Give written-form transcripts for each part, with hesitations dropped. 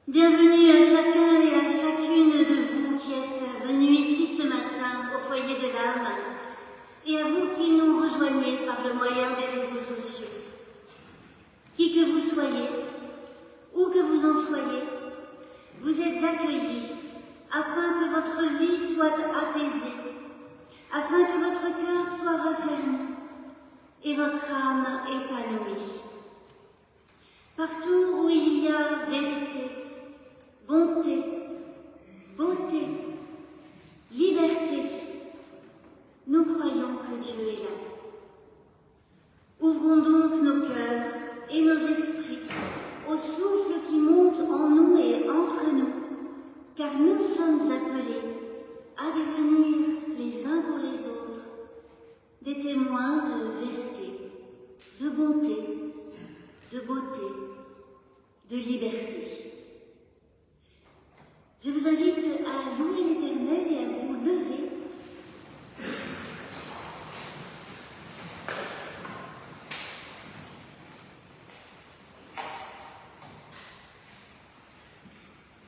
Bienvenue à chacun et à chacune de vous qui êtes venus ici ce matin au foyer de l'âme et à vous qui nous rejoignez par le moyen des réseaux sociaux. Qui que vous soyez, où que vous en soyez, vous êtes accueillis afin que votre vie soit apaisée, afin que votre cœur soit raffermi et votre âme épanouie. Partout où il y a vérité, bonté, beauté, liberté, nous croyons que Dieu est là. Ouvrons donc nos cœurs et nos esprits au souffle qui monte en nous et entre nous, car nous sommes appelés à devenir les uns pour les autres des témoins de vérité, de bonté, de beauté, de liberté. Je vous invite à louer l'Éternel et à vous lever.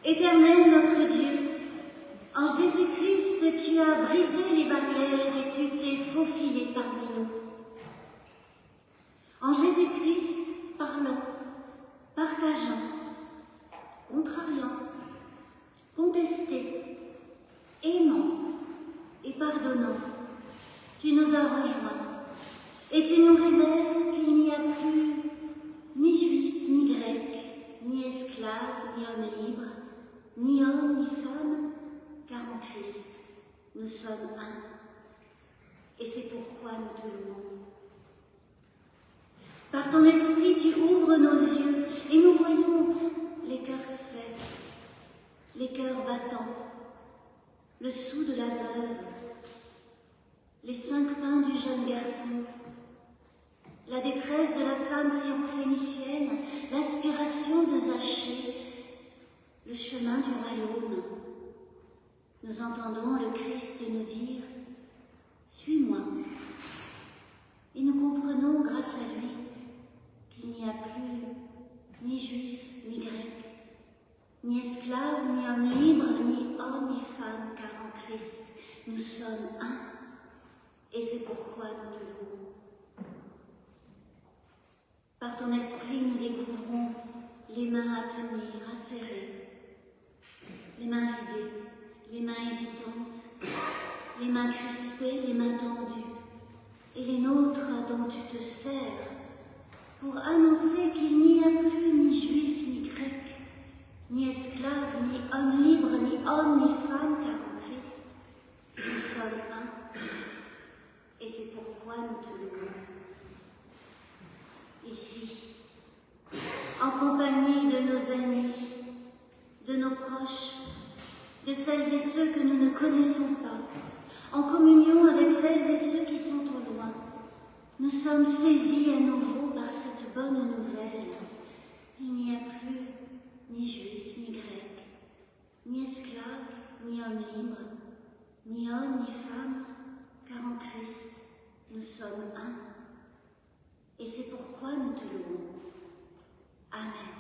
Éternel notre Dieu, en Jésus-Christ, tu as brisé les barrières et tu t'es faufilé parmi nous. En Jésus-Christ, parlons, partageons, contrarions, contestés, aimant et pardonnant. Tu nous as rejoints et tu nous révèles qu'il n'y a plus ni juif, ni grec, ni esclave, ni homme libre, ni homme, ni femme, car en Christ, nous sommes un. Et c'est pourquoi nous te louons. Par ton esprit, tu ouvres nos yeux et nous voyons les cœurs secs, les cœurs battants, le sou de la veuve, les 5 pains du jeune garçon, la détresse de la femme syrophénicienne, l'aspiration de Zachée, le chemin du royaume. Nous entendons le Christ nous dire « Suis-moi » et nous comprenons grâce à lui qu'il n'y a plus ni juif, ni grec, ni esclave, ni homme libre, ni homme, ni femme, car en Christ, nous sommes un, et c'est pourquoi nous te louons. Par ton esprit, nous découvrons les mains à tenir, à serrer, les mains ridées, les mains hésitantes, les mains crispées, les mains tendues, et les nôtres dont tu te sers pour annoncer qu'il n'y a plus ni juif, ni grec, ni esclave, ni homme libre, ni homme, ni femme, car en Christ, nous sommes un. Et c'est pourquoi nous te louons. Ici, en compagnie de nos amis, de nos proches, de celles et ceux que nous ne connaissons pas, en communion avec celles et ceux qui sont au loin, nous sommes saisis à nouveau par cette bonne nouvelle. Il n'y a plus ni juif, ni grec, ni esclave, ni homme libre, ni homme, ni femme, car en Christ, nous sommes un. Et c'est pourquoi nous te louons. Amen.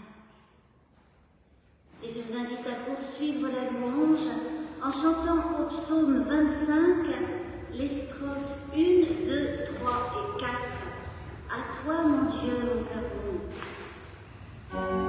Et je vous invite à poursuivre la louange en chantant au psaume 25 les strophes 1, 2, 3 et 4. À toi, mon Dieu, mon cœur monte. Oh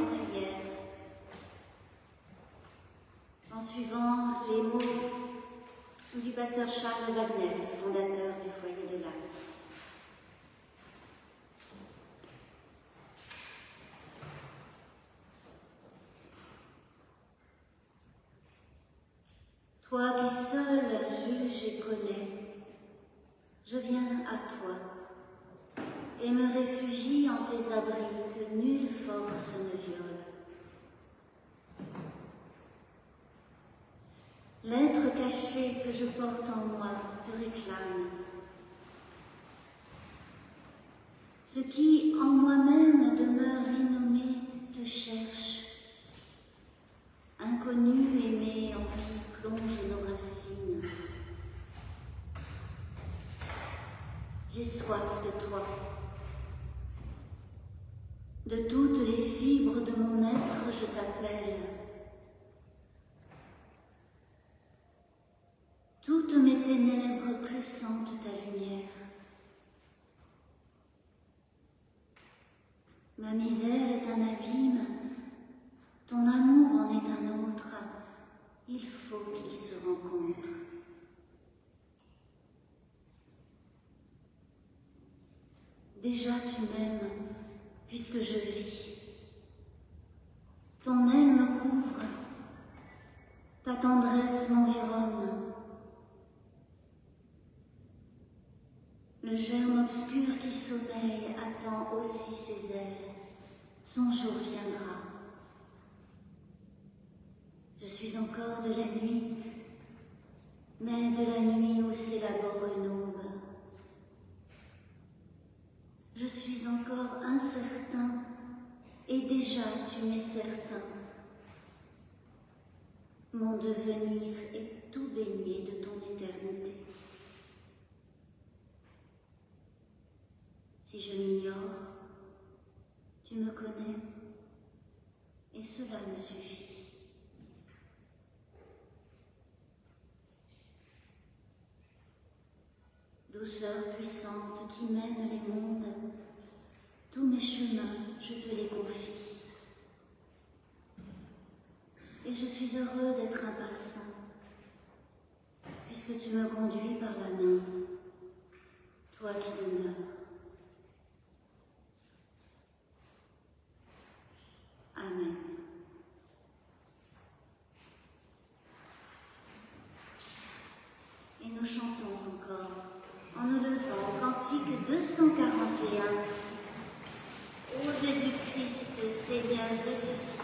prière, en suivant les mots du pasteur Charles Wagner, fondateur du foyer de l'âme. Toi qui seul juge et connais, je viens à toi et me réfugie en tes abris que nulle force ne viole. L'être caché que je porte en moi te réclame. Ce qui en moi-même demeure innommé te cherche. Inconnu aimé en qui plongent nos racines. J'ai soif de toi. De toutes les fibres de mon être, je t'appelle. Toutes mes ténèbres pressentent ta lumière. Ma misère est un abîme, ton amour en est un autre. Il faut qu'ils se rencontrent. Déjà tu m'aimes, puisque je vis. Ton aile me couvre, ta tendresse m'environne. Le germe obscur qui sommeille attend aussi ses ailes. Son jour viendra. Je suis encore de la nuit, mais de la nuit où s'élabore une aube. Je suis encore incertain, et déjà tu m'es certain. Mon devenir est tout baigné de ton éternité. Si je m'ignore, tu me connais, et cela me suffit. Douceur puissante qui mène les mondes, tous mes chemins, je te les confie. Et je suis heureux d'être un passant, puisque tu me conduis par la main, toi qui demeures. Amen. Et nous chantons encore, en nous levant au cantique 241, Ô Jésus-Christ, Seigneur ressuscité.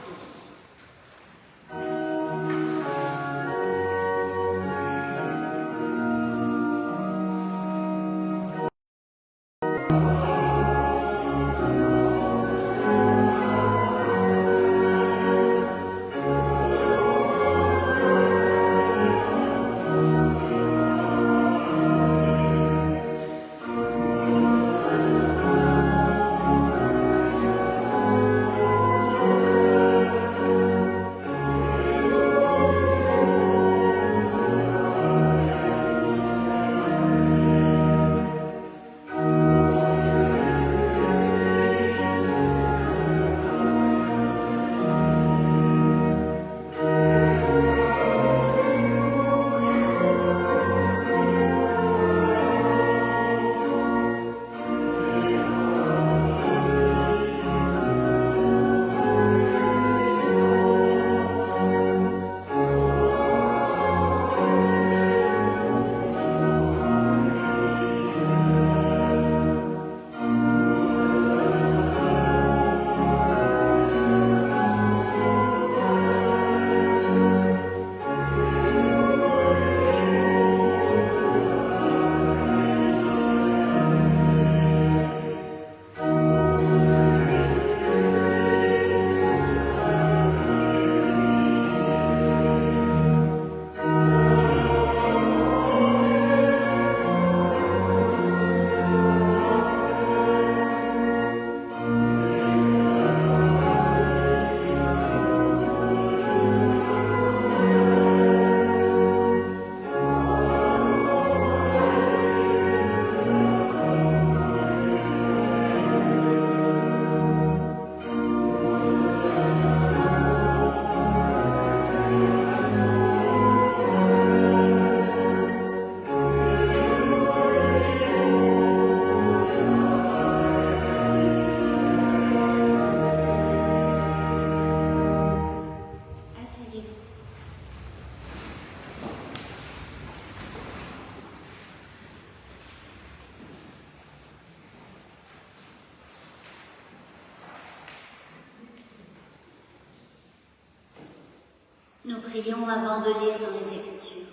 Nous prions avant de lire dans les Écritures.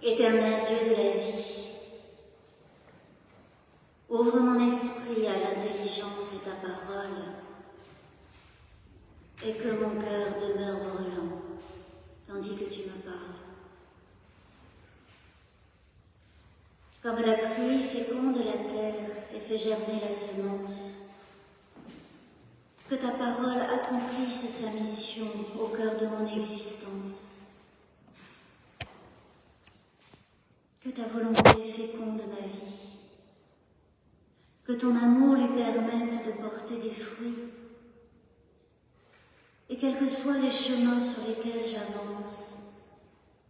Éternel Dieu de la vie, ouvre mon esprit à l'intelligence de ta parole et que mon cœur demeure brûlant tandis que tu me parles. Comme la pluie féconde la terre et fait germer la semence, que ta parole accomplisse sa mission au cœur de mon existence. Que ta volonté féconde ma vie. Que ton amour lui permette de porter des fruits. Et quels que soient les chemins sur lesquels j'avance,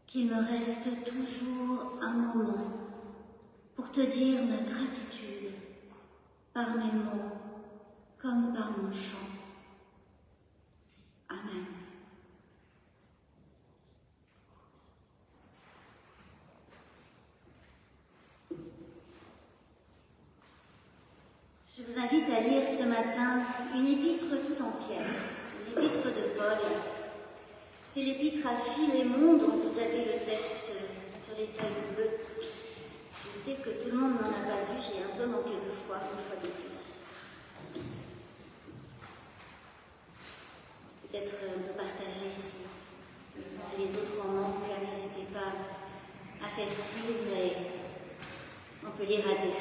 qu'il me reste toujours un moment pour te dire ma gratitude par mes mots comme par mon chant. Amen. Je vous invite à lire ce matin une épître tout entière, une épître de Paul. C'est l'épître à Philémon dont vous avez le texte sur les feuilles bleues. Je sais que tout le monde n'en a pas vu, j'ai un peu manqué de foi, une fois de plus. Peut-être on peut partager si les autres en manquent, n'hésitez pas à faire suivre et on peut lire à deux.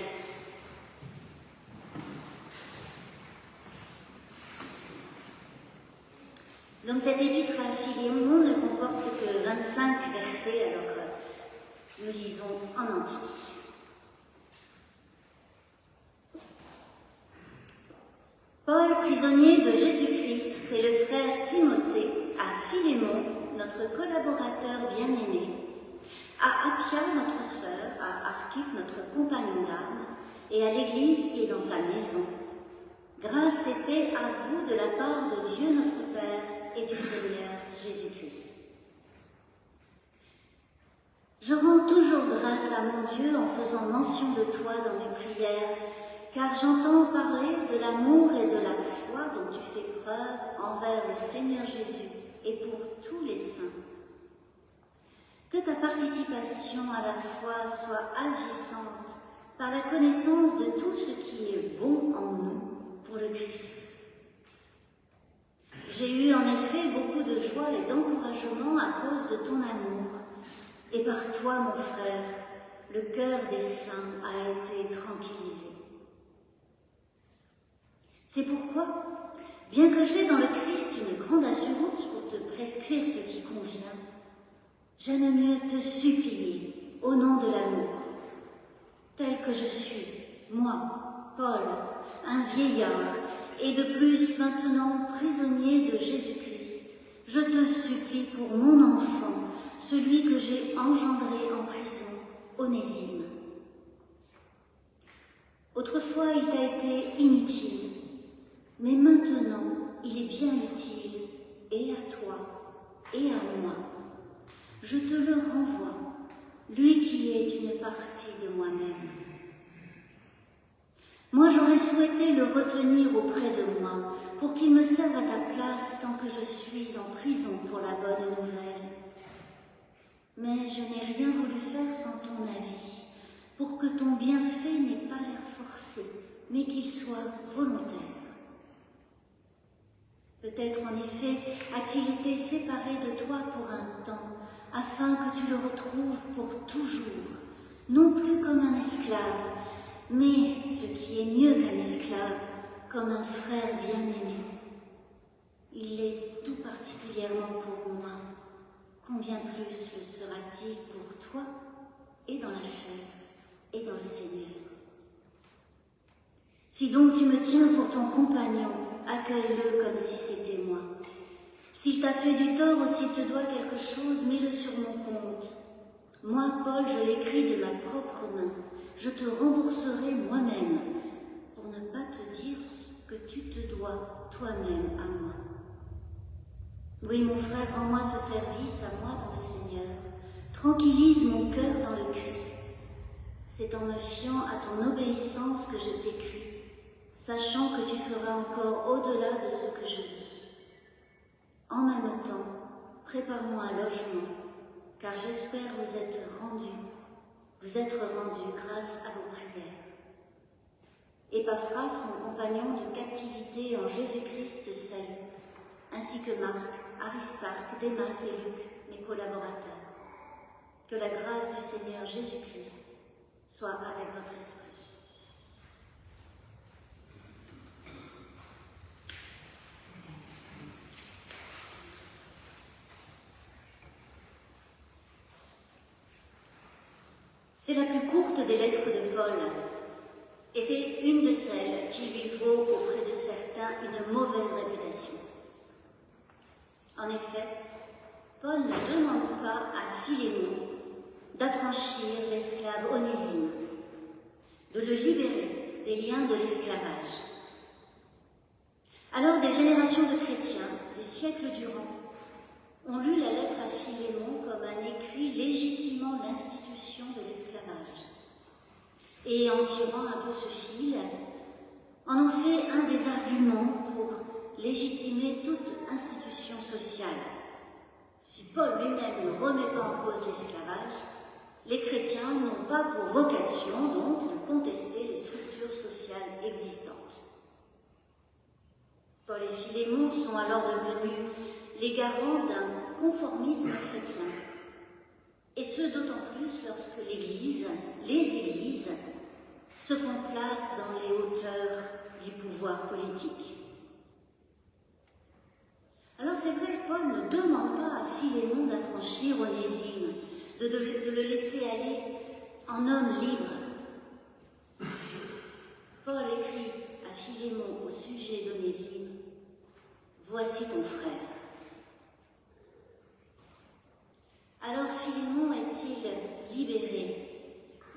Donc cette épître à Philémon ne comporte que 25 versets, alors nous lisons en entier. Paul, prisonnier de Jésus-Christ, et le frère Timothée, à Philémon, notre collaborateur bien-aimé, à Appia, notre sœur, à Archippe, notre compagnon d'âme, et à l'Église qui est dans ta maison. Grâce et paix à vous de la part de Dieu notre Père et du Seigneur Jésus-Christ. Je rends toujours grâce à mon Dieu en faisant mention de toi dans mes prières, car j'entends parler de l'amour et de la foi dont tu fais preuve envers le Seigneur Jésus et pour tous les saints. Que ta participation à la foi soit agissante par la connaissance de tout ce qui est bon en nous pour le Christ. J'ai eu en effet beaucoup de joie et d'encouragement à cause de ton amour, et par toi, mon frère, le cœur des saints a été tranquillisé. C'est pourquoi, bien que j'ai dans le Christ une grande assurance pour te prescrire ce qui convient, j'aime mieux te supplier au nom de l'amour, tel que je suis, moi, Paul, un vieillard, et de plus maintenant prisonnier de Jésus-Christ, je te supplie pour mon enfant, celui que j'ai engendré en prison, Onésime. Autrefois, il t'a été inutile, mais maintenant, il est bien utile, et à toi, et à moi. Je te le renvoie, lui qui est une partie de moi-même. Moi, j'aurais souhaité le retenir auprès de moi, pour qu'il me serve à ta place tant que je suis en prison pour la bonne nouvelle. Mais je n'ai rien voulu faire sans ton avis, pour que ton bienfait n'ait pas l'air forcé, mais qu'il soit volontaire. Peut-être en effet a-t-il été séparé de toi pour un temps, afin que tu le retrouves pour toujours, non plus comme un esclave, mais, ce qui est mieux qu'un esclave, comme un frère bien-aimé. Il l'est tout particulièrement pour moi. Combien plus le sera-t-il pour toi, et dans la chair, et dans le Seigneur. Si donc tu me tiens pour ton compagnon, accueille-le comme si c'était moi. S'il t'a fait du tort ou s'il te doit quelque chose, mets-le sur mon compte. Moi, Paul, je l'écris de ma propre main. Je te rembourserai moi-même, pour ne pas te dire ce que tu te dois toi-même à moi. Oui, mon frère, rends-moi ce service à moi dans le Seigneur. Tranquillise mon cœur dans le Christ. C'est en me fiant à ton obéissance que je t'écris. sachant que tu feras encore au-delà de ce que je dis. En même temps, prépare-moi un logement, car j'espère vous être rendu grâce à vos prières. Épaphras, mon compagnon de captivité en Jésus-Christ, salue, ainsi que Marc, Aristarque, Démas et Luc, mes collaborateurs. Que la grâce du Seigneur Jésus-Christ soit avec votre esprit. C'est la plus courte des lettres de Paul, et c'est une de celles qui lui vaut auprès de certains une mauvaise réputation. En effet, Paul ne demande pas à Philémon d'affranchir l'esclave Onésime, de le libérer des liens de l'esclavage. Alors des générations de chrétiens, des siècles durant, ont lu la lettre à Philémon comme un écrit légitimant l'institution de l'esclavage. Et en tirant un peu ce fil, en ont fait un des arguments pour légitimer toute institution sociale. Si Paul lui-même ne remet pas en cause l'esclavage, les chrétiens n'ont pas pour vocation donc de contester les structures sociales existantes. Paul et Philémon sont alors devenus les garants d'un conformisme chrétien, et ce d'autant plus lorsque les églises, se font place dans les hauteurs du pouvoir politique. Alors c'est vrai que Paul ne demande pas à Philémon d'affranchir Onésime, de le laisser aller en homme libre. Paul écrit à Philémon au sujet d'Onésime, « Voici ton frère ». Alors Philémon est-il libéré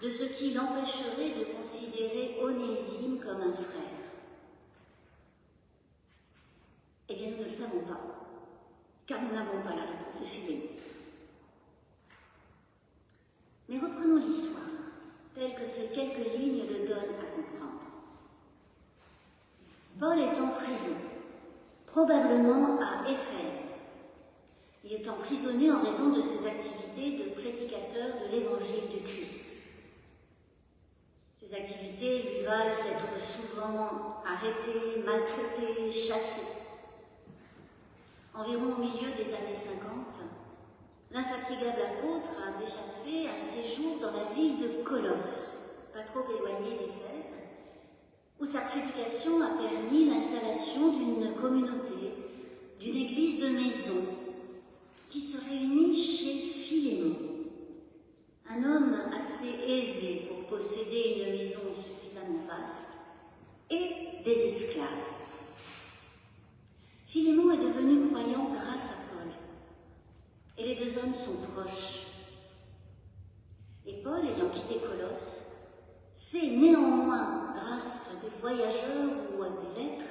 de ce qui l'empêcherait de considérer Onésime comme un frère? Eh bien, nous ne le savons pas, car nous n'avons pas la réponse de Philémon. Mais reprenons l'histoire, telle que ces quelques lignes le donnent à comprendre. Paul est en prison, probablement à Éphèse. Il est emprisonné en raison de ses activités de prédicateur de l'évangile du Christ. Ces activités lui valent d'être souvent arrêté, maltraité, chassé. Environ au milieu des années 50, l'infatigable apôtre a déjà fait un séjour dans la ville de Colosse, pas trop éloignée d'Éphèse, où sa prédication a permis l'installation d'une communauté, d'une église de maison, qui se réunit chez Philémon, un homme assez aisé pour posséder une maison suffisamment vaste, et des esclaves. Philémon est devenu croyant grâce à Paul, et les deux hommes sont proches. Et Paul, ayant quitté Colosse, sait néanmoins, grâce à des voyageurs ou à des lettres,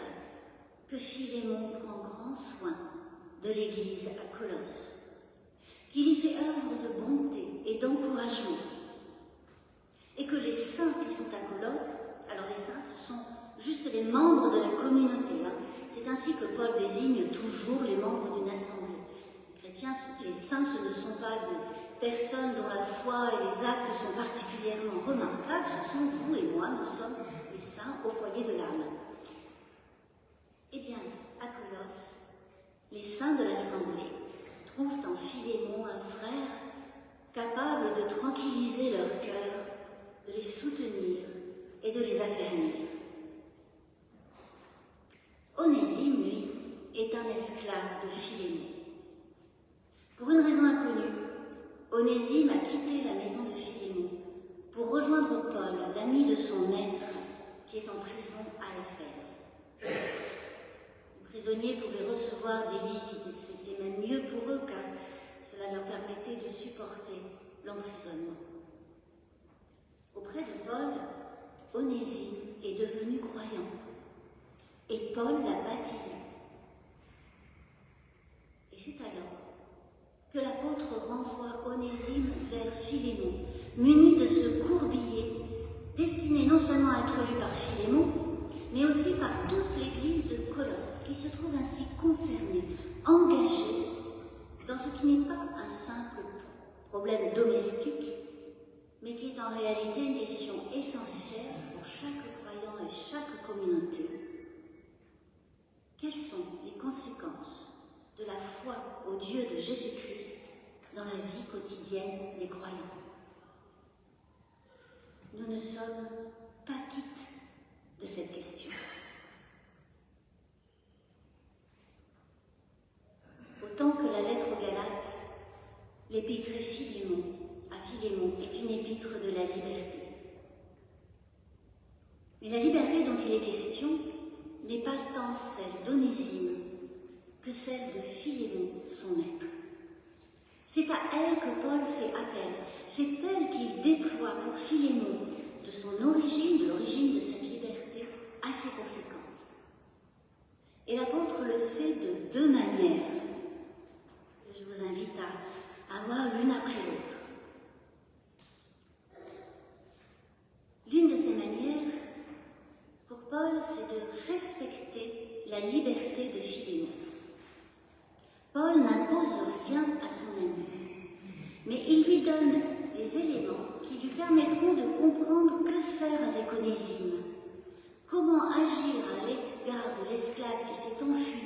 que Philémon prend grand soin de l'église à Colosse, qu'il y fait œuvre de bonté et d'encouragement, et que les saints qui sont à Colosse, alors les saints, ce sont juste les membres de la communauté. C'est ainsi que Paul désigne toujours les membres d'une assemblée. Les chrétiens, les saints, ce ne sont pas des personnes dont la foi et les actes sont particulièrement remarquables, ce sont vous et moi, nous sommes les saints au foyer de l'âme. Eh bien, à Colosse, les saints de l'assemblée trouvent en Philémon un frère capable de tranquilliser leur cœur, de les soutenir et de les affermir. Onésime, lui, est un esclave de Philémon. Pour une raison inconnue, Onésime a quitté la maison de Philémon pour rejoindre Paul, l'ami de son maître, qui est en prison à Éphèse. Les prisonniers pouvaient recevoir des visites, et c'était même mieux pour eux car cela leur permettait de supporter l'emprisonnement. Auprès de Paul, Onésime est devenu croyant et Paul l'a baptisé. Et c'est alors que l'apôtre renvoie Onésime vers Philémon, muni de ce courrier destiné non seulement à être lu par Philémon, mais aussi par toute l'Église de Colosse, qui se trouve ainsi concernée, engagée dans ce qui n'est pas un simple problème domestique, mais qui est en réalité une question essentielle pour chaque croyant et chaque communauté. Quelles sont les conséquences de la foi au Dieu de Jésus-Christ dans la vie quotidienne des croyants? Nous ne sommes pas quittes de cette question. Autant que la lettre aux Galates, l'épître à Philémon est une épître de la liberté. Mais la liberté dont il est question n'est pas tant celle d'Onésime que celle de Philémon, son maître. C'est à elle que Paul fait appel. C'est elle qu'il déploie pour Philémon de son origine, de l'origine de cette liberté, à ses conséquences. Et l'apôtre le fait de deux manières. Je vous invite à voir l'une après l'autre. L'une de ces manières, pour Paul, c'est de respecter la liberté de Philémon. Paul n'impose rien à son ami, mais il lui donne des éléments qui lui permettront de comprendre que faire avec Onésime, comment agir à l'égard de l'esclave qui s'est enfui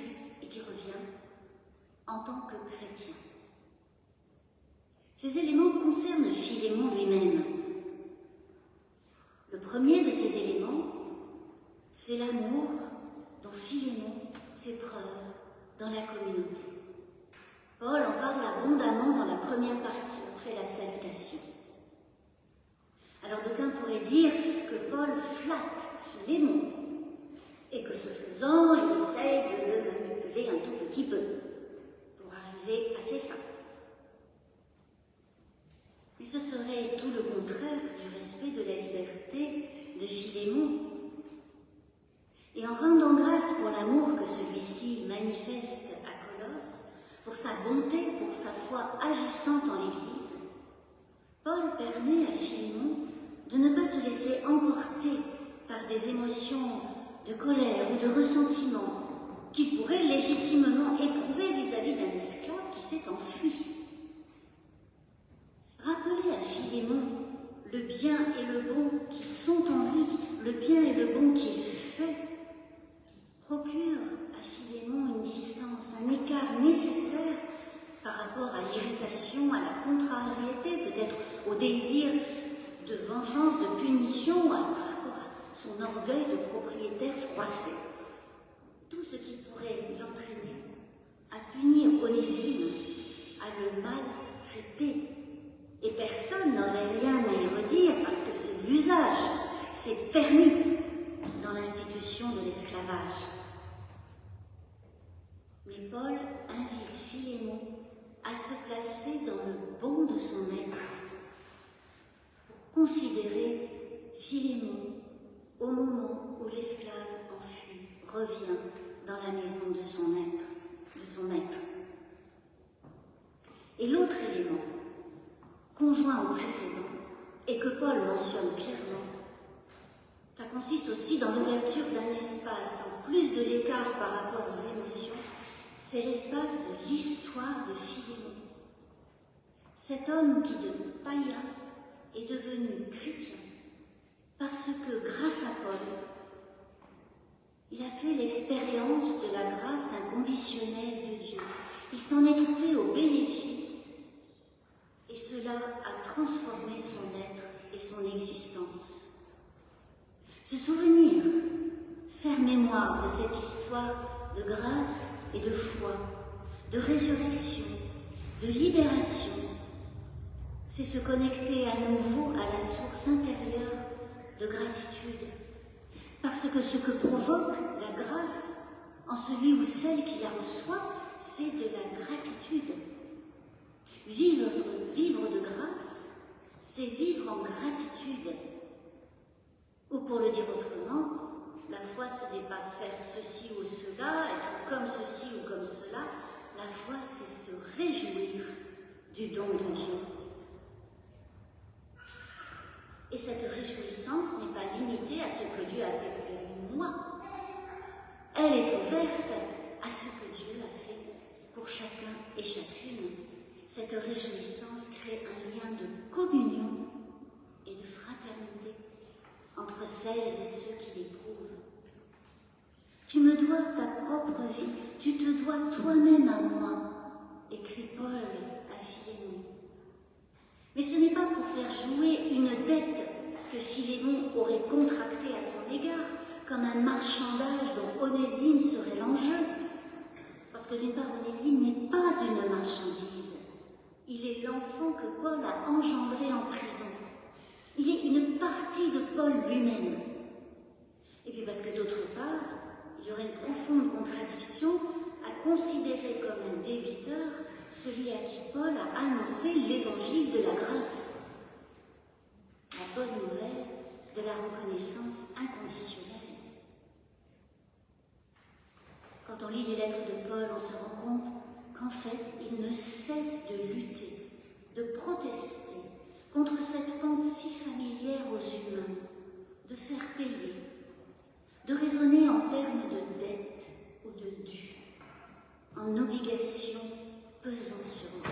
et qui revient en tant que chrétien. Ces éléments concernent Philémon lui-même. Le premier de ces éléments, c'est l'amour dont Philémon fait preuve dans la communauté. Paul en parle abondamment dans la première partie, après la salutation. Alors d'aucuns pourraient dire que Paul flatte Philémon et que ce faisant, il essaye de le manipuler un tout petit peu pour arriver à ses fins. Mais ce serait tout le contraire du respect de la liberté de Philémon. Et en rendant grâce pour l'amour que celui-ci manifeste à Colosse, pour sa bonté, pour sa foi agissante en l'Église, Paul permet à Philémon de ne pas se laisser emporter par des émotions de colère ou de ressentiment qu'il pourrait légitimement éprouver vis-à-vis d'un esclave qui s'est enfui. Rappeler à Philémon le bien et le bon qui sont en lui, le bien et le bon qu'il fait, procure à Philémon une distance, un écart nécessaire par rapport à l'irritation, à la contrariété, peut-être au désir de vengeance, de punition, par rapport à son orgueil de propriétaire froissé. Tout ce qui pourrait l'entraîner à punir Onésime, à le maltraiter. Et personne n'aurait rien à y redire parce que c'est l'usage, c'est permis dans l'institution de l'esclavage. Mais Paul invite Philémon à se placer dans le bon de son être pour considérer Philémon au moment où l'esclave enfui revient dans la maison de son maître. Et l'autre élément, conjoint au précédent, et que Paul mentionne clairement, ça consiste aussi dans l'ouverture d'un espace, en plus de l'écart par rapport aux émotions, c'est l'espace de l'histoire de Philémon. Cet homme qui, de païen, est devenu chrétien, parce que grâce à Paul, il a fait l'expérience de la grâce inconditionnelle de Dieu. Il s'en est trouvé au bénéfice, et cela a transformé son être et son existence. Se souvenir, faire mémoire de cette histoire de grâce et de foi, de résurrection, de libération, c'est se connecter à nouveau à la source intérieure de gratitude. Parce que ce que provoque la grâce en celui ou celle qui la reçoit, c'est de la gratitude. Vivre de grâce, c'est vivre en gratitude. Ou pour le dire autrement, la foi, ce n'est pas faire ceci ou cela, être comme ceci ou comme cela. La foi, c'est se réjouir du don de Dieu. Et cette réjouissance n'est pas limitée à ce que Dieu a fait pour moi, ouverte à ce que Dieu a fait pour chacun et chacune. Cette réjouissance crée un lien de communion et de fraternité entre celles et ceux qui l'éprouvent. Tu me dois ta propre vie, tu te dois toi-même à moi, écrit Paul à Philémon. Mais ce n'est pas pour faire jouer une dette que Philémon aurait contractée à son égard, comme un marchandage dont Onésime serait l'enjeu. Parce que d'une part, Onésime n'est pas une marchandise. Il est l'enfant que Paul a engendré en prison. Il est une partie de Paul lui-même. Et puis parce que d'autre part, il y aurait une profonde contradiction à considérer comme un débiteur celui à qui Paul a annoncé l'évangile de la grâce, la bonne nouvelle de la reconnaissance inconditionnelle. Quand on lit les lettres de Paul, on se rend compte qu'en fait, il ne cesse de lutter, de protester contre cette pente si familière aux humains, de faire payer, de raisonner en termes de dette ou de dû, en obligation pesant sur nous.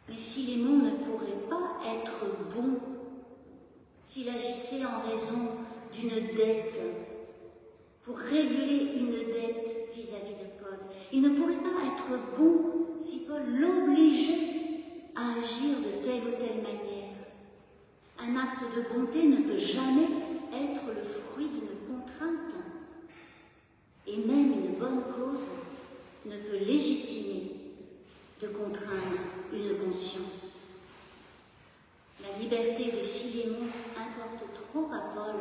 Mais Philémon ne pourrait pas être bon s'il agissait en raison d'une dette, pour régler une dette vis-à-vis de Paul. Il ne pourrait pas être bon si Paul l'obligeait à agir de telle ou telle manière. Un acte de bonté ne peut jamais être le fruit d'une contrainte. Et même une bonne cause ne peut légitimer de contraindre une conscience. La liberté de Philémon importe trop à Paul,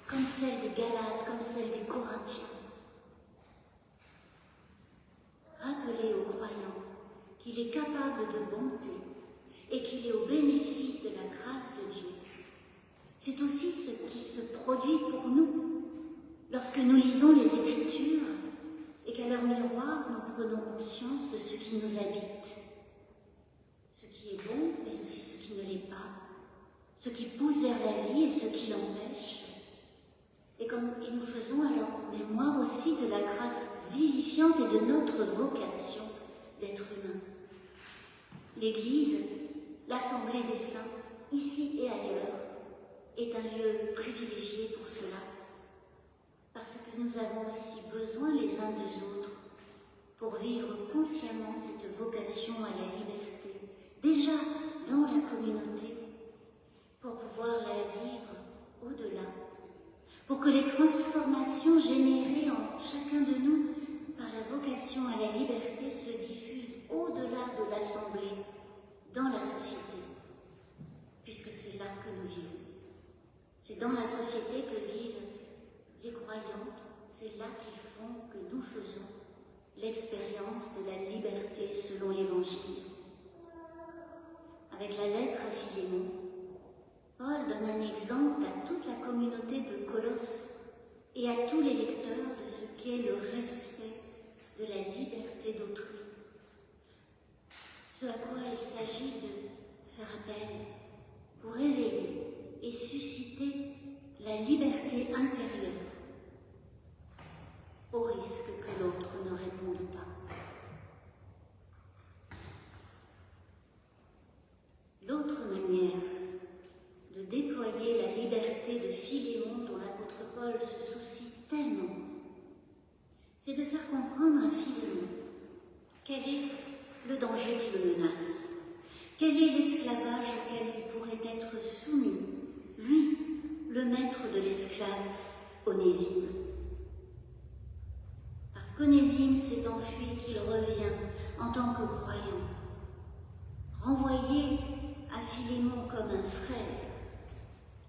comme celle des Galates, comme celle des Corinthiens. Rappelez aux croyants qu'il est capable de bonté et qu'il est au bénéfice de la grâce de Dieu. C'est aussi ce qui se produit pour nous lorsque nous lisons les Écritures et qu'à leur miroir, nous prenons conscience de ce qui nous habite, ce qui est bon, mais aussi ce qui ne l'est pas, ce qui pousse vers la vie et ce qui l'empêche. Et nous faisons alors mémoire aussi de la grâce vivifiante et de notre vocation d'être humain. L'Église, l'Assemblée des saints, ici et ailleurs, est un lieu privilégié pour cela, parce que nous avons aussi besoin les uns des autres pour vivre consciemment cette vocation à la liberté, déjà dans la communauté, pour pouvoir la vivre au-delà, pour que les transformations générées en chacun de nous par la vocation à la liberté se diffusent au-delà de l'Assemblée, dans la société, puisque c'est là que nous vivons. C'est dans la société que vivent les croyants, c'est là qu'ils font que nous faisons l'expérience de la liberté selon l'Évangile. Avec la lettre à Philémon, Paul donne un exemple à toute la communauté de Colosse et à tous les lecteurs de ce qu'est le respect de la liberté d'autrui. Ce à quoi il s'agit de faire appel pour éveiller et susciter la liberté intérieure, au risque que l'autre ne réponde pas. L'autre manière de déployer la liberté de Philémon dont l'apôtre Paul se soucie tellement, c'est de faire comprendre à Philémon quel est le danger qui le menace, quel est l'esclavage auquel il pourrait être soumis, lui, le maître de l'esclave, Onésime. Parce qu'Onésime s'est enfui qu'il revient en tant que croyant, renvoyé à Philémon comme un frère.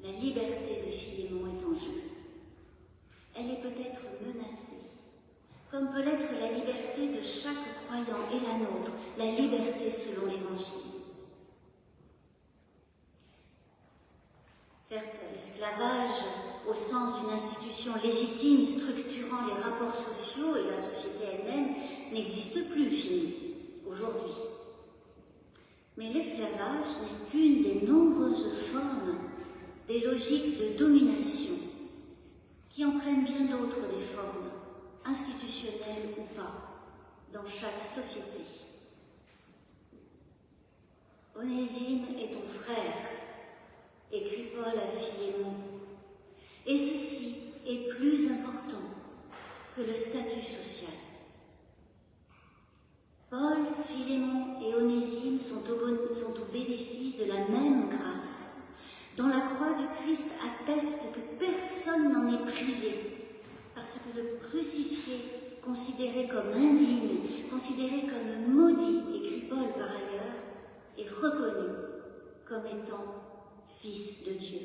La liberté de Philémon est en jeu. Elle est peut-être menacée, comme peut l'être la liberté de chaque croyant et la nôtre, la liberté selon l'Évangile. Certes, l'esclavage, au sens d'une institution légitime structurant les rapports sociaux et la société elle-même, n'existe plus chez nous, aujourd'hui. Mais l'esclavage n'est qu'une des nombreuses formes des logiques de domination qui en prennent bien d'autres des formes, institutionnelles ou pas, dans chaque société. Onésime est ton frère, écrit Paul à Philémon, et ceci est plus important que le statut social. Paul, Philémon et Onésime sont au bénéfice de la même grâce, dont la croix du Christ atteste que personne n'en est privé, parce que le crucifié, considéré comme indigne, considéré comme maudit, écrit Paul par ailleurs, est reconnu comme étant fils de Dieu.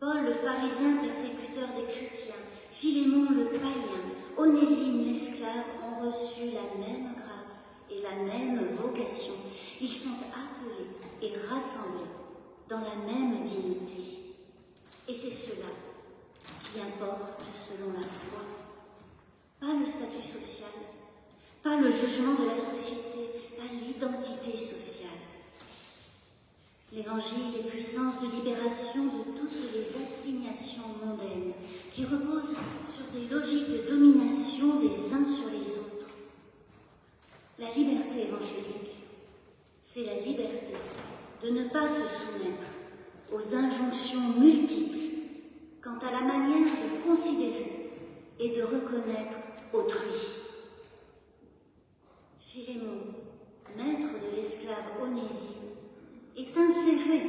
Paul, le pharisien persécuteur des chrétiens, Philémon le païen, Onésime l'esclave ont reçu la même grâce et la même vocation. Ils sont appelés et rassemblés dans la même dignité. Et c'est cela qui importe selon la foi. Pas le statut social, pas le jugement de la société, pas l'identité sociale. L'Évangile est puissance de libération de toutes les assignations mondaines qui reposent sur des logiques de domination des uns sur les autres. La liberté évangélique, c'est la liberté de ne pas se soumettre aux injonctions multiples quant à la manière de considérer et de reconnaître autrui. Philémon, maître de l'esclave Onésime, est inséré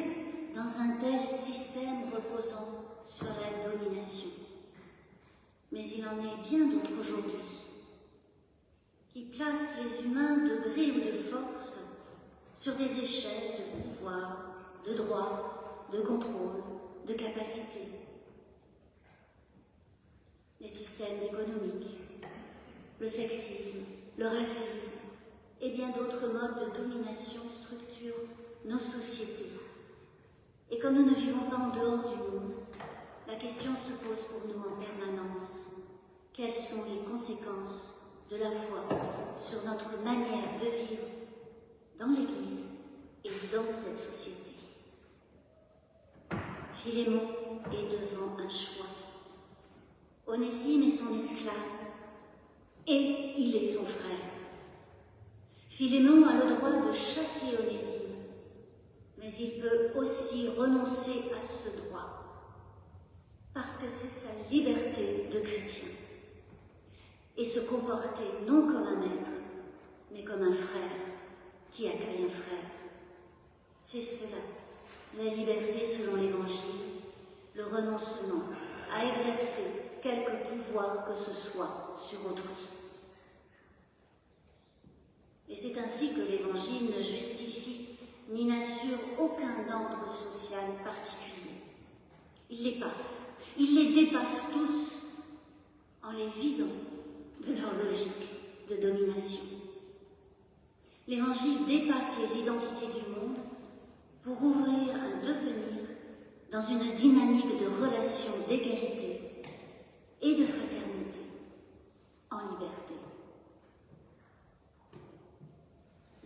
dans un tel système reposant sur la domination. Mais il en est bien d'autres aujourd'hui, qui placent les humains de gré ou de force sur des échelles de pouvoir, de droit, de contrôle, de capacité. Les systèmes économiques, le sexisme, le racisme et bien d'autres modes de domination structurent nos sociétés. Et comme nous ne vivons pas en dehors du monde, la question se pose pour nous en permanence. Quelles sont les conséquences de la foi sur notre manière de vivre dans l'Église et dans cette société? Philémon est devant un choix. Onésime est son esclave et il est son frère. Philémon a le droit de châtier Onésime, mais il peut aussi renoncer à ce droit, parce que c'est sa liberté de chrétien, et se comporter non comme un maître, mais comme un frère qui accueille un frère. C'est cela, la liberté selon l'Évangile, le renoncement à exercer quelque pouvoir que ce soit sur autrui. Et c'est ainsi que l'Évangile ne justifie ni n'assure aucun ordre social particulier. Il les passe, il les dépasse tous en les vidant de leur logique de domination. L'Évangile dépasse les identités du monde pour ouvrir un devenir dans une dynamique de relations d'égalité et de fraternité en liberté.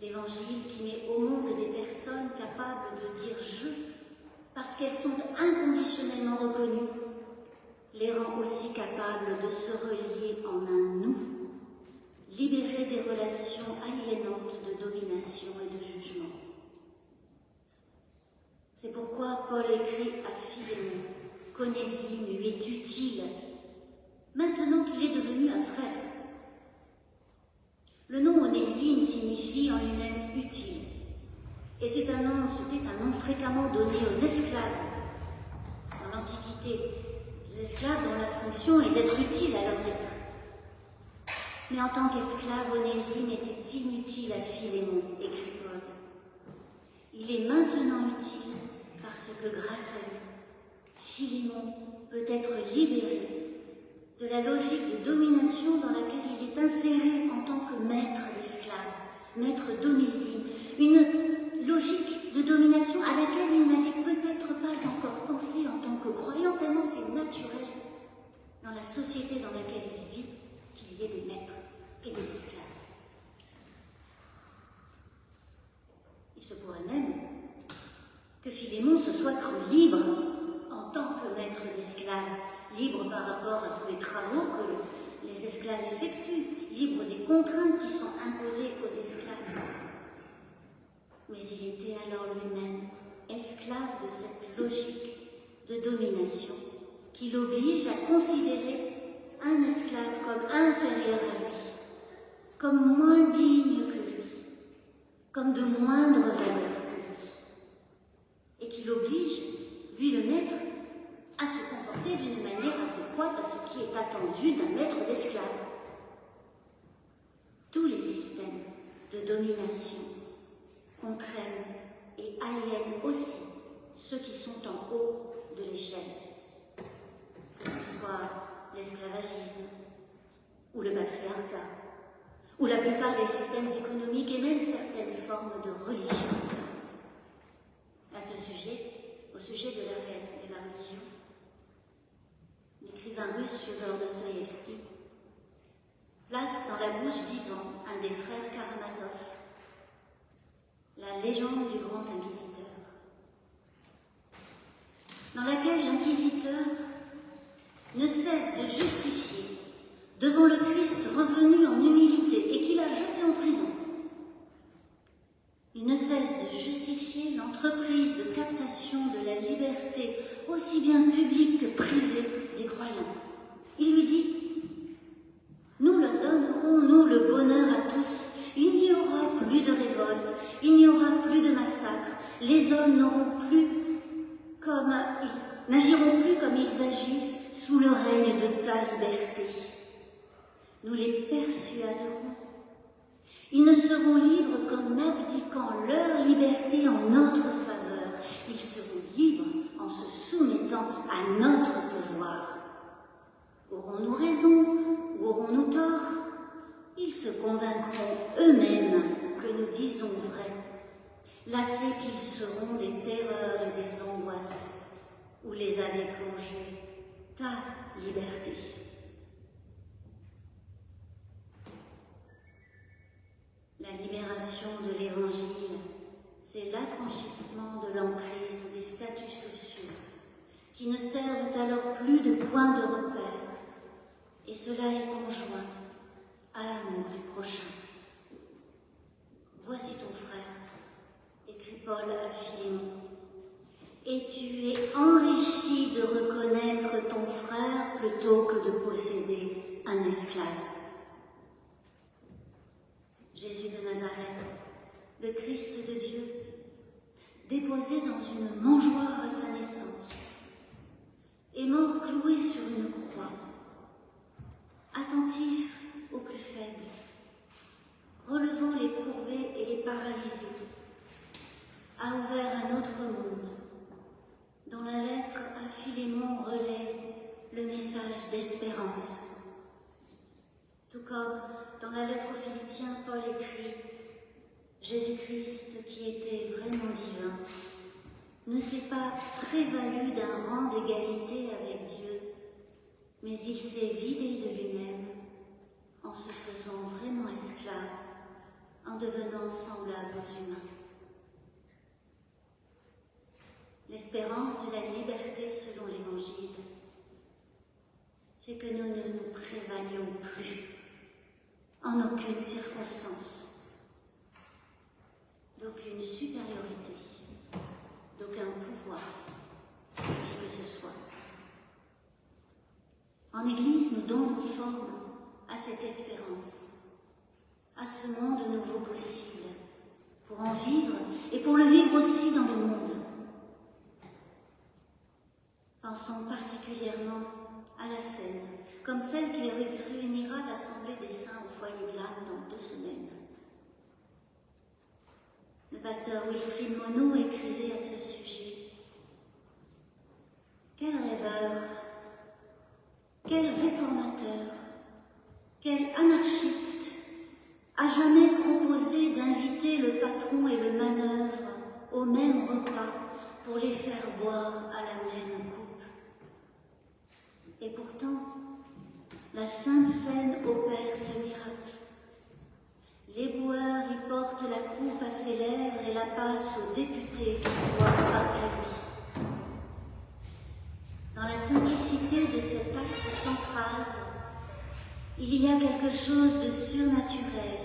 L'Évangile qui met au monde des personnes capables de dire « je » parce qu'elles sont inconditionnellement reconnues, les rend aussi capables de se relier en un « nous », libérés des relations aliénantes de domination et de jugement. C'est pourquoi Paul écrit à Philémon qu'Onésime lui est utile, maintenant qu'il est devenu un frère. Le nom Onésime signifie en lui-même utile, et c'était un nom fréquemment donné aux esclaves. Dans l'Antiquité, les esclaves dont la fonction est d'être utiles à leur maître. Mais en tant qu'esclave, Onésime était inutile à Philémon, écrit Paul. Il est maintenant utile parce que grâce à lui, Philémon peut être libéré de la logique de domination dans laquelle il est inséré en tant que maître d'esclaves, maître d'Onésime, une logique de domination à laquelle il n'avait peut-être pas encore pensé en tant que croyant, tellement c'est naturel dans la société dans laquelle il vit qu'il y ait des maîtres et des esclaves. Il se pourrait même que Philémon se soit cru libre en tant que maître d'esclaves, libre par rapport à tous les travaux que les esclaves effectuent, libre des contraintes qui sont imposées aux esclaves. Mais il était alors lui-même esclave de cette logique de domination qui l'oblige à considérer un esclave comme inférieur à lui, comme moins digne que lui, comme de moindre valeur que lui, et qui l'oblige, lui le maître, à se comporter d'une manière adéquate à ce qui est attendu d'un maître d'esclave. Tous les systèmes de domination contraignent et aliènent aussi ceux qui sont en haut de l'échelle, que ce soit l'esclavagisme ou le patriarcat, ou la plupart des systèmes économiques et même certaines formes de religion. À ce sujet, au sujet de la religion, l'écrivain russe Fyodor Dostoïevski place dans la bouche d'Ivan, un des frères Karamazov, la légende du grand inquisiteur, dans laquelle l'inquisiteur ne cesse de justifier devant le Christ revenu en humilité et qu'il a jeté en prison. Il ne cesse de justifier l'entreprise de captation de la liberté, aussi bien publique que privée, des croyants. Il lui dit « Nous leur donnerons, nous, le bonheur à tous. Il n'y aura plus de révolte, il n'y aura plus de massacre. Les hommes n'agiront plus comme ils agissent sous le règne de ta liberté. Nous les persuaderons. Ils ne seront libres qu'en abdiquant leur liberté en notre faveur. Ils seront libres en se soumettant à notre pouvoir. Aurons-nous raison ou aurons-nous tort? Ils se convaincront eux-mêmes que nous disons vrai, lassés qu'ils seront des terreurs et des angoisses où les avait plongés ta liberté. » La libération de l'Évangile, c'est l'affranchissement de l'emprise des statuts sociaux qui ne servent alors plus de point de repère, et cela est conjoint à l'amour du prochain. Voici ton frère, écrit Paul à Philémon, et tu es enrichi de reconnaître ton frère plutôt que de posséder un esclave. Jésus de Nazareth, le Christ de Dieu, déposé dans une mangeoire à sa naissance, est mort cloué sur une croix, attentif aux plus faibles, relevant les courbés et les paralysés, a ouvert un autre monde, dont la lettre à Philémon relaie le message d'espérance. Tout comme dans la lettre aux Philippiens, Paul écrit « Jésus-Christ, qui était vraiment divin, ne s'est pas prévalu d'un rang d'égalité avec Dieu, mais il s'est vidé de lui-même en se faisant vraiment esclave, en devenant semblable aux humains. » L'espérance de la liberté selon l'Évangile, c'est que nous ne nous prévalions plus en aucune circonstance, d'aucune supériorité, d'aucun pouvoir, sur qui que ce soit. En Église, nous donnons forme à cette espérance, à ce monde nouveau possible, pour en vivre et pour le vivre aussi dans le monde. Pensons particulièrement à la scène, comme celle qui réunira l'Assemblée des Saints au foyer de l'âme dans 2 semaines. Le pasteur Wilfrid Monod écrivait à ce sujet « Quel rêveur, quel réformateur, quel anarchiste a jamais proposé d'inviter le patron et le manœuvre au même repas pour les faire boire à la même coupe. Et pourtant, la Sainte Seine opère ce miracle. L'éboueur y porte la coupe à ses lèvres et la passe au député qui boit après lui. Dans la simplicité de cette Il y a quelque chose de surnaturel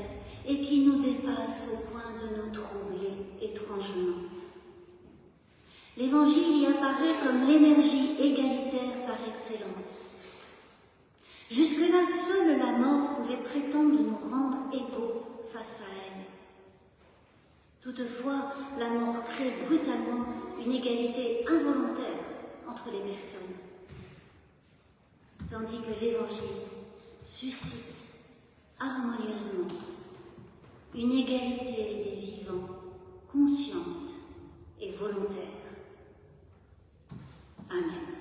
et qui nous dépasse au point de nous troubler étrangement. L'Évangile y apparaît comme l'énergie égalitaire par excellence. Jusque-là, seule la mort pouvait prétendre nous rendre égaux face à elle. Toutefois, la mort crée brutalement une égalité involontaire entre les personnes, tandis que l'Évangile suscite harmonieusement une égalité des vivants consciente et volontaire. Amen.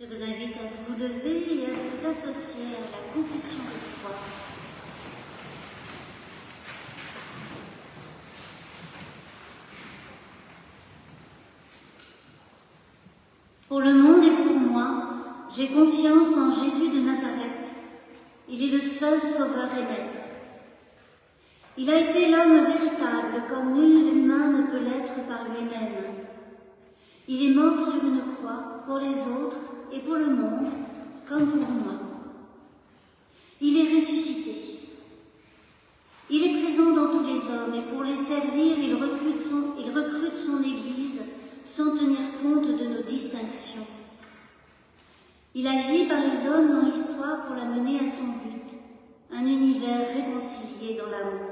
Je vous invite à vous lever et à vous associer à la confession de foi. Pour le monde et pour moi, j'ai confiance en Jésus de Nazareth. Il est le seul sauveur et maître. Il a été l'homme véritable, comme nul humain ne peut l'être par lui-même. Il est mort sur une croix pour les autres et pour le monde, comme pour moi. Il est ressuscité. Il est présent dans tous les hommes et pour les servir, il recrute son Église sans tenir compte de nos distinctions. Il agit par les hommes dans l'histoire pour la mener à son but, un univers réconcilié dans l'amour.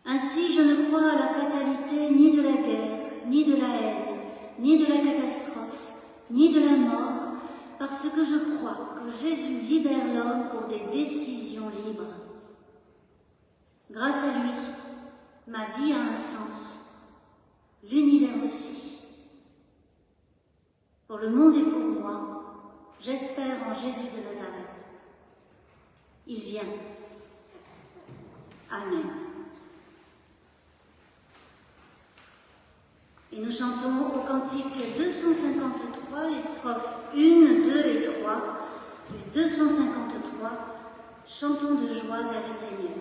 Ainsi, je ne crois à la fatalité ni de la guerre, ni de la haine, ni de la catastrophe, ni de la mort, parce que je crois que Jésus libère l'homme pour des décisions libres. Grâce à lui, ma vie a un sens, l'univers aussi. Pour le monde et pour moi, j'espère en Jésus de Nazareth. Il vient. Amen. Et nous chantons au cantique 253, les strophes 1, 2 et 3, du 253, chantons de joie vers le Seigneur.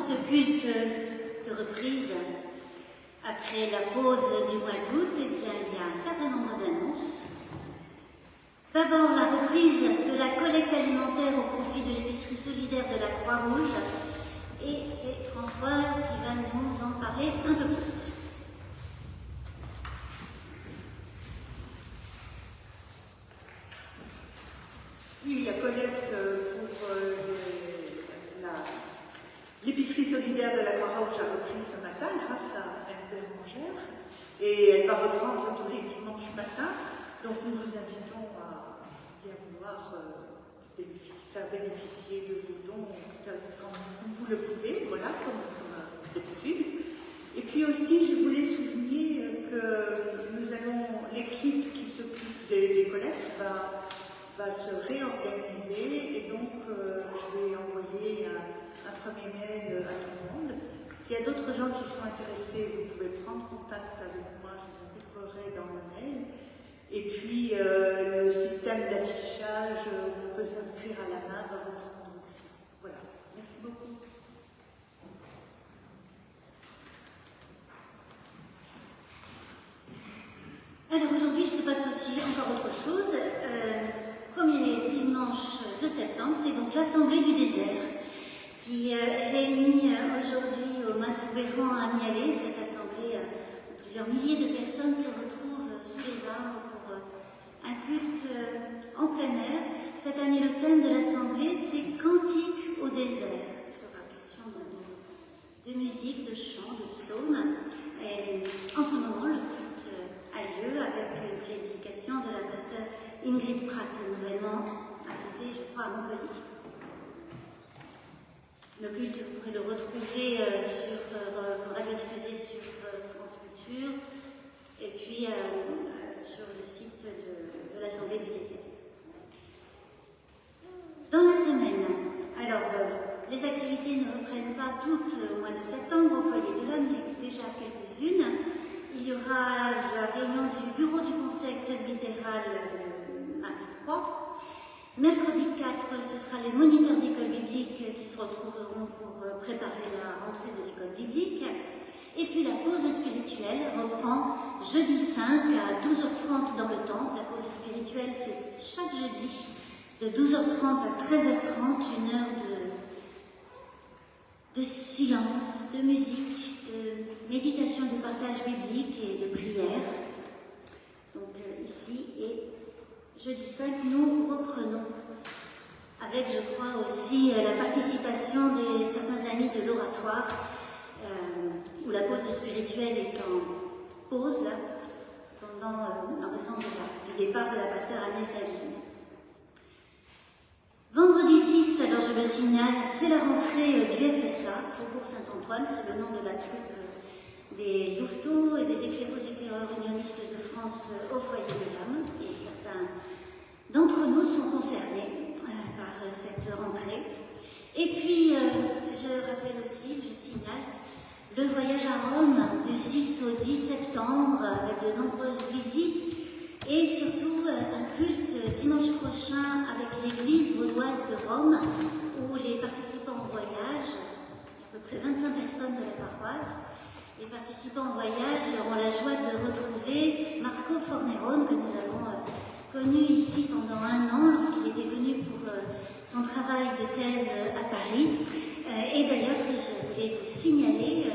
Ce culte de reprise, après la pause du mois d'août, il y a un certain nombre d'annonces. D'abord, la reprise de la collecte alimentaire au profit de l'épicerie solidaire de la Croix-Rouge. Et c'est Françoise qui va nous en parler un peu plus. Oui, la collecte pour l'épicerie solidaire de la Croix-Rouge a repris ce matin grâce à Anne Bérangère et elle va reprendre tous les dimanches matins. Donc nous vous invitons à bien vouloir faire bénéficier de vos dons quand vous le pouvez, voilà, comme d'habitude. Et puis aussi, je voulais souligner que nous allons, l'équipe qui s'occupe des collectes va se réorganiser et donc je vais envoyer un premier mail à tout le monde. S'il y a d'autres gens qui sont intéressés, vous pouvez prendre contact avec moi, je vous indiquerai dans le mail. Et puis le système d'affichage, on peut s'inscrire à la main, va reprendre aussi. Voilà, merci beaucoup. Alors aujourd'hui, il se passe aussi encore autre chose. Premier dimanche de septembre, c'est donc l'Assemblée du désert qui réunit aujourd'hui au Mas Souverain à Mialet. Cette assemblée où plusieurs milliers de personnes se retrouvent sous les arbres pour un culte en plein air. Cette année, le thème de l'Assemblée, c'est Cantique au désert. Il sera question de musique, de chant, de psaume. Et en ce moment, le culte a lieu avec une prédication de la pasteur Ingrid Pratt, nouvellement arrivée, je crois, à Montpellier. Le culte, vous pourrez le retrouver radiodiffusé sur France Culture et puis sur le site de l'Assemblée du désert. Dans la semaine, alors les activités ne reprennent pas toutes au mois de septembre au foyer de l'homme, il y a déjà quelques-unes. Il y aura la réunion du bureau du conseil presbytéral mardi 3. Mercredi 4, ce sera les moniteurs d'école biblique qui se retrouveront pour préparer la rentrée de l'école biblique. Et puis la pause spirituelle reprend jeudi 5 à 12h30 dans le temple. La pause spirituelle, c'est chaque jeudi de 12h30 à 13h30, une heure de silence, de musique, de méditation, de partage biblique et de prière. Donc ici, et jeudi 5, nous reprenons avec, je crois, aussi la participation de certains amis de l'oratoire, où la pause spirituelle est en pause, là, en raison du départ de la pasteur Agnès Aline. Vendredi 6, alors je le signale, c'est la rentrée du FSA, Faubourg Saint-Antoine, c'est le nom de la troupe des louveteaux et des éclaireurs unionistes de France au foyer de l'âme, et certains d'entre nous sont concernés par cette rentrée. Et puis, je rappelle aussi, je signale, le voyage à Rome du 6 au 10 septembre avec de nombreuses visites et surtout un culte dimanche prochain avec l'église vaudoise de Rome où les participants en voyage, à peu près 25 personnes de la paroisse, les participants en voyage auront la joie de retrouver Marco Fornerone que nous avons connu ici pendant 1 an lorsqu'il était venu pour son travail de thèse à Paris. Et d'ailleurs, je voulais vous signaler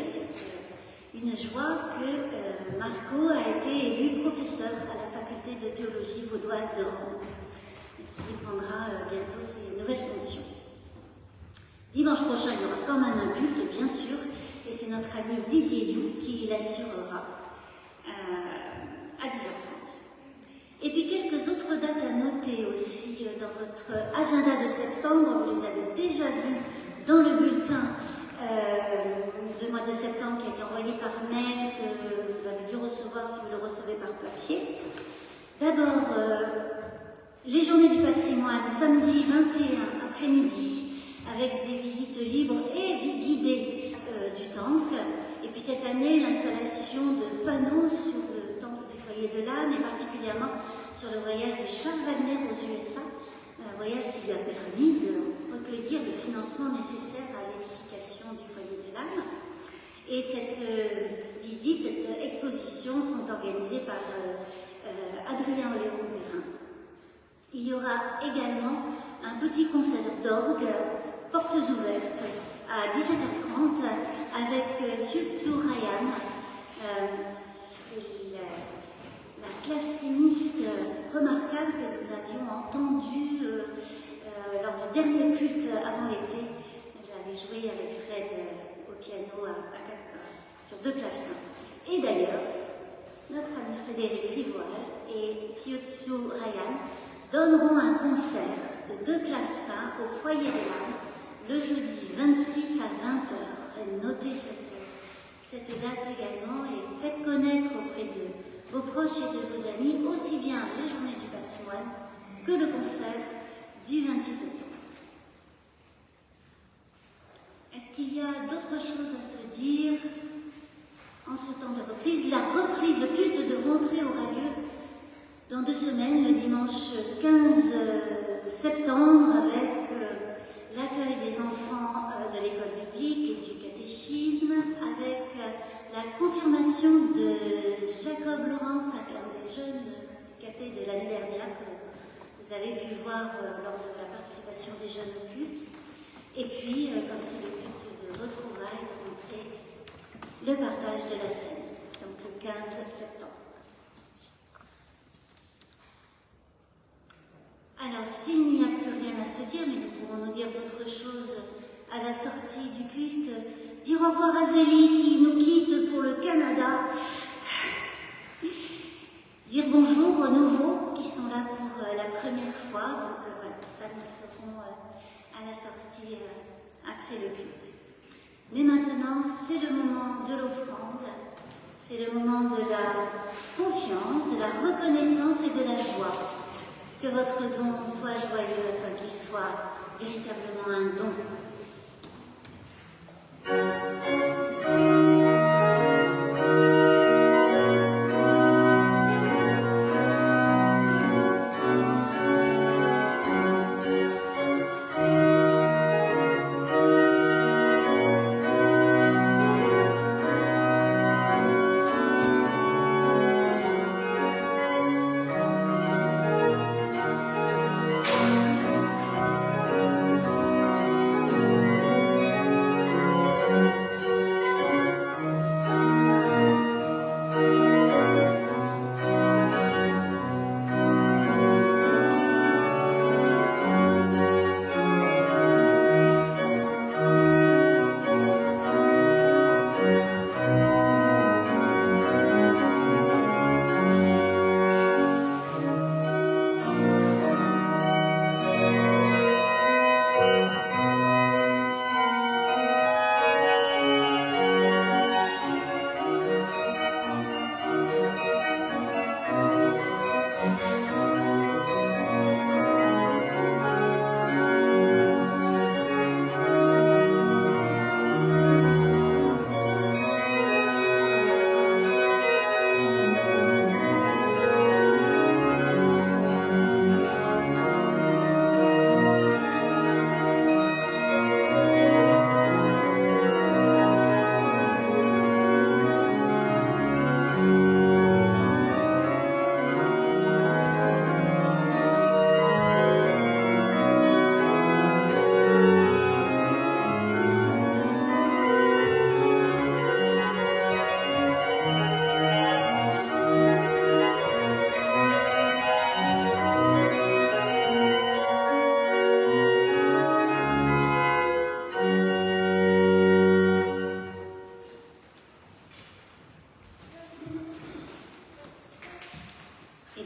une joie que Marco a été élu professeur à la faculté de théologie vaudoise de Rome et qu'il prendra bientôt ses nouvelles fonctions. Dimanche prochain, il y aura quand même un culte, bien sûr, et c'est notre ami Didier Liu qui l'assurera à 10h30. Et puis quelques autres dates à noter aussi dans votre agenda de septembre, vous les avez déjà vues dans le bulletin du mois de septembre qui a été envoyé par mail, que vous avez dû recevoir si vous le recevez par papier. D'abord, les journées du patrimoine, samedi 21 après-midi, avec des visites libres et guidées du temple. Et puis cette année, l'installation de panneaux sur le temple du foyer de l'âme, et particulièrement sur le voyage de Charles Wagner aux USA, un voyage qui lui a permis de recueillir le financement nécessaire à l'édification du foyer de l'âme. Et cette visite, cette exposition sont organisées par Adrien Léon-Perrin. Il y aura également un petit concert d'orgue, portes ouvertes, à 17h30 avec Siutsu Ryan. C'est la claveciniste remarquable que nous avions entendue lors du dernier culte avant l'été. Elle avait joué avec Fred au piano sur 2 clavecins. Et d'ailleurs, notre ami Frédéric Rivoire et Siutsu Ryan donneront un concert de 2 clavecins au foyer de l'âme le jeudi 26 à 20h. Notez cette date également et faites connaître auprès de vos proches et de vos amis aussi bien les journées du patrimoine que le concert du 26 septembre. Est-ce qu'il y a d'autres choses à se dire en ce temps de reprise? La reprise, le culte de rentrée aura lieu dans 2 semaines, le dimanche 15 septembre, avec l'accueil des enfants de l'école biblique et du catéchisme, avec la confirmation de Jacob Laurence, un des jeunes catés de l'année dernière que vous avez pu voir lors de la participation des jeunes au culte. Et puis, comme c'est le culte de retrouvailles, de rentrée, le partage de la scène, donc le 15 septembre. dire, mais nous pourrons nous dire d'autres choses à la sortie du culte. Dire au revoir à Zélie qui nous quitte pour le Canada. Dire bonjour aux nouveaux qui sont là pour la première fois. Donc voilà, ça nous le ferons à la sortie après le culte. Mais maintenant, c'est le moment de l'offrande. C'est le moment de la confiance, de la reconnaissance et de la joie. Que votre don soit joyeux, afin qu'il soit véritablement un don.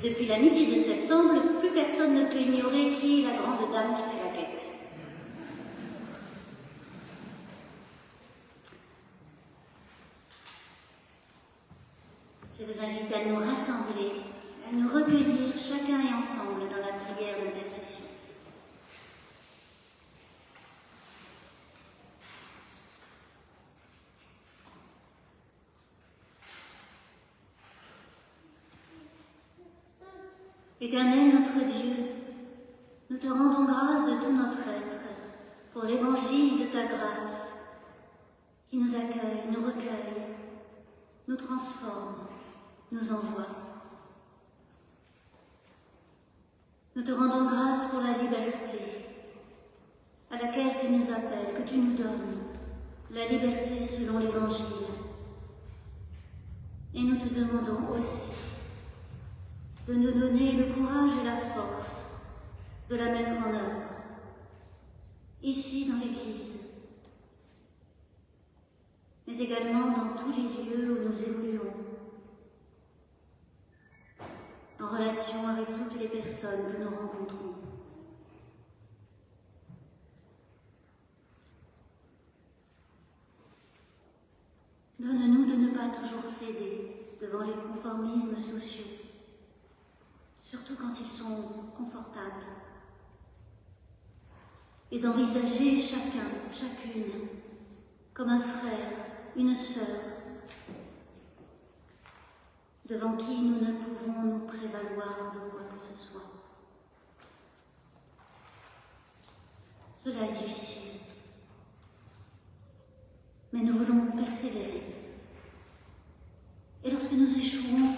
Depuis la midi de septembre, plus personne ne peut ignorer qui est la grande dame qui fait la quête. Je vous invite à nous rassembler, à nous recueillir chacun et ensemble dans la prière d'intercession. Éternel notre Dieu, nous te rendons grâce de tout notre être pour l'évangile de ta grâce qui nous accueille, nous recueille, nous transforme, nous envoie. Nous te rendons grâce pour la liberté à laquelle tu nous appelles, que tu nous donnes, la liberté selon l'évangile. Et nous te demandons aussi de nous donner le courage et la force de la mettre en œuvre, ici dans l'Église, mais également dans tous les lieux où nous évoluons, en relation avec toutes les personnes que nous rencontrons. Donne-nous de ne pas toujours céder devant les conformismes sociaux, surtout quand ils sont confortables, et d'envisager chacun, chacune, comme un frère, une sœur, devant qui nous ne pouvons nous prévaloir de quoi que ce soit. Cela est difficile, mais nous voulons persévérer. Et lorsque nous échouons,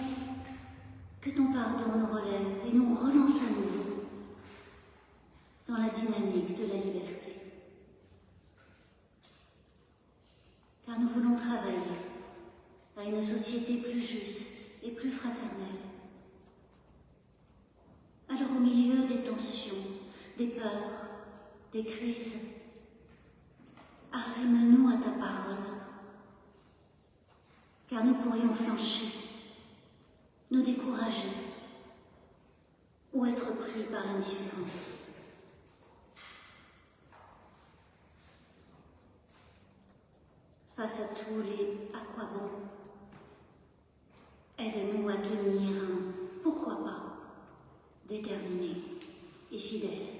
que ton pardon nous relève et nous relance à nouveau dans la dynamique de la liberté. Car nous voulons travailler à une société plus juste et plus fraternelle. Alors au milieu des tensions, des peurs, des crises. Arrime-nous à ta parole, car nous pourrions flancher, nous décourager ou être pris par l'indifférence. Face à tous les « à quoi bon », aide-nous à tenir un « pourquoi pas » déterminé et fidèle.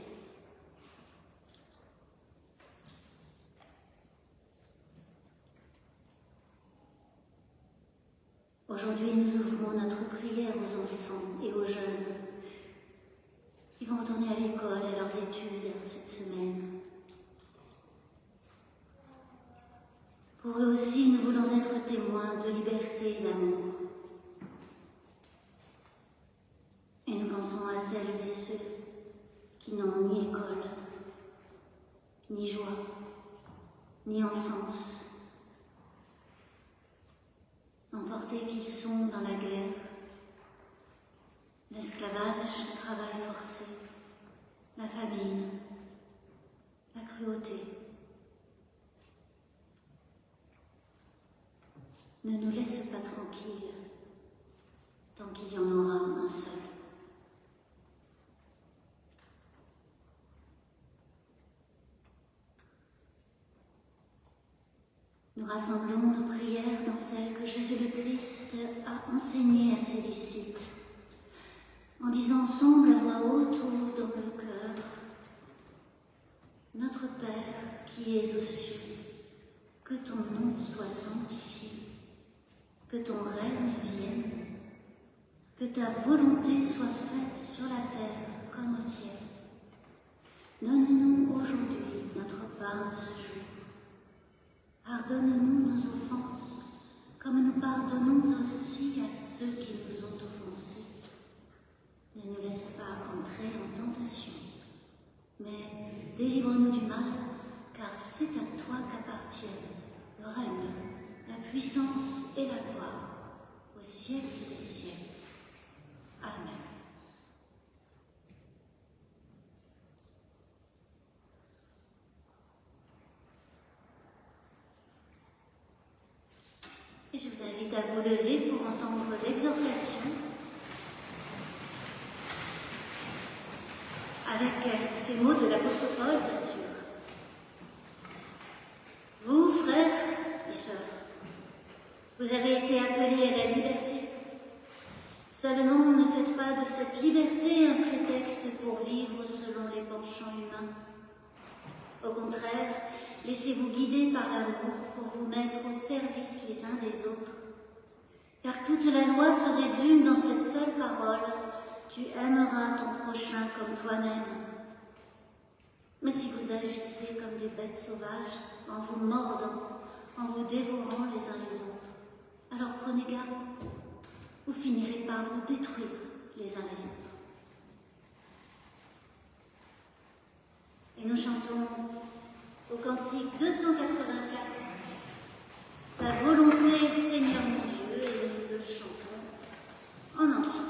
Aujourd'hui, nous ouvrons notre prière aux enfants et aux jeunes qui vont retourner à l'école et à leurs études cette semaine. Pour eux aussi, nous voulons être témoins de liberté et d'amour. Et nous pensons à celles et ceux qui n'ont ni école, ni joie, ni enfance, emportés qu'ils sont dans la guerre, l'esclavage, le travail forcé, la famine, la cruauté. Ne nous laisse pas tranquilles tant qu'il y en aura un seul. Nous rassemblons nos prières dans celles que Jésus le Christ a enseignées à ses disciples, en disant ensemble à voix haute ou dans le cœur: Notre Père qui es aux cieux, que ton nom soit sanctifié, que ton règne vienne, que ta volonté soit faite sur la terre comme au ciel. Donne-nous aujourd'hui notre pain de ce jour. Pardonne-nous nos offenses, comme nous pardonnons aussi à ceux qui nous ont offensés. Ne nous laisse pas entrer en tentation, mais délivre-nous du mal, car c'est à toi qu'appartiennent le règne, la puissance et la gloire, au siècle des siècles. Amen. Et je vous invite à vous lever pour entendre l'exhortation avec ces mots de l'apôtre Paul, bien sûr. Vous, frères et sœurs, vous avez été appelés à la liberté. Seulement, ne faites pas de cette liberté un prétexte pour vivre selon les penchants humains. Au contraire, laissez-vous guider par l'amour pour vous mettre au service les uns des autres. Car toute la loi se résume dans cette seule parole: tu aimeras ton prochain comme toi-même. Mais si vous agissez comme des bêtes sauvages, en vous mordant, en vous dévorant les uns les autres, alors prenez garde, vous finirez par vous détruire les uns les autres. Et nous chantons au cantique 284, ta volonté, Seigneur mon Dieu, et nous le chantons en entier.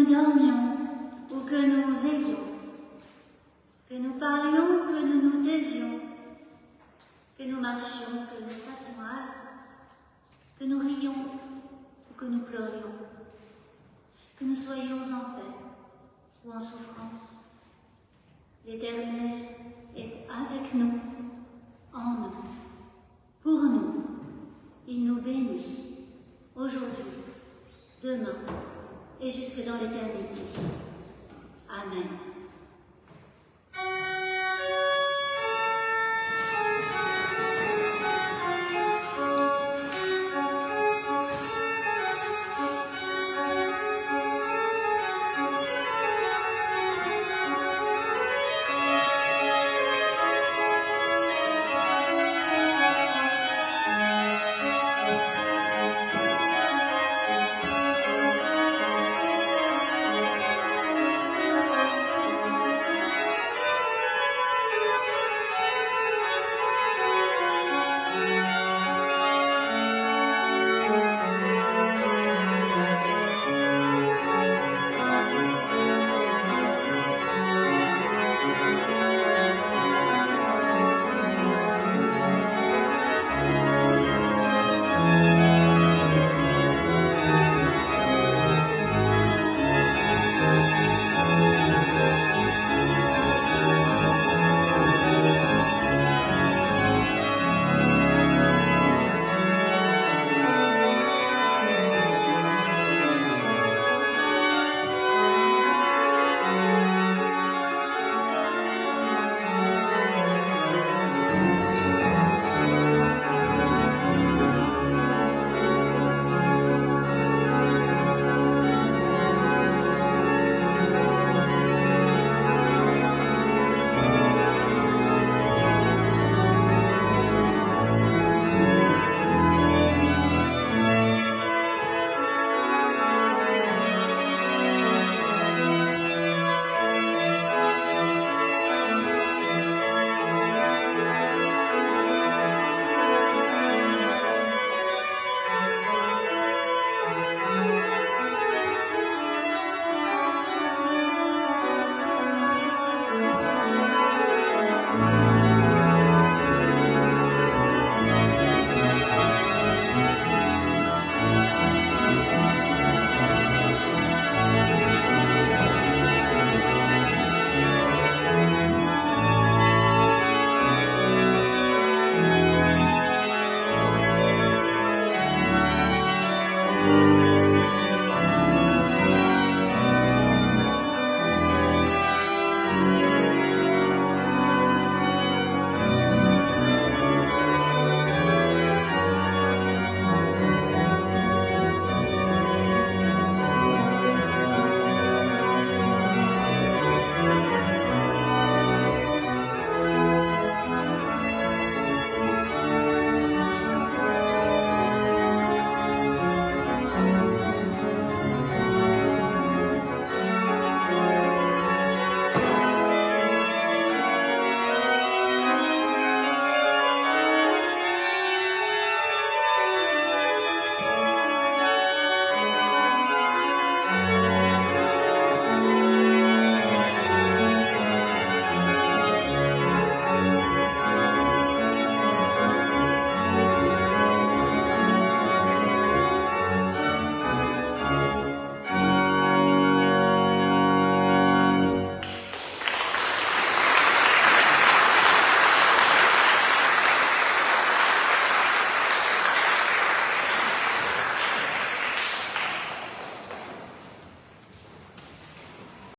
nous dormions ou que nous veillions, que nous parlions, que nous nous taisions, que nous marchions, que nous fassions halte, que nous rions ou que nous pleurions, que nous soyons en paix ou en souffrance. L'Éternel est avec nous, en nous, pour nous. Il nous bénit, aujourd'hui, demain et jusque dans l'éternité. Amen.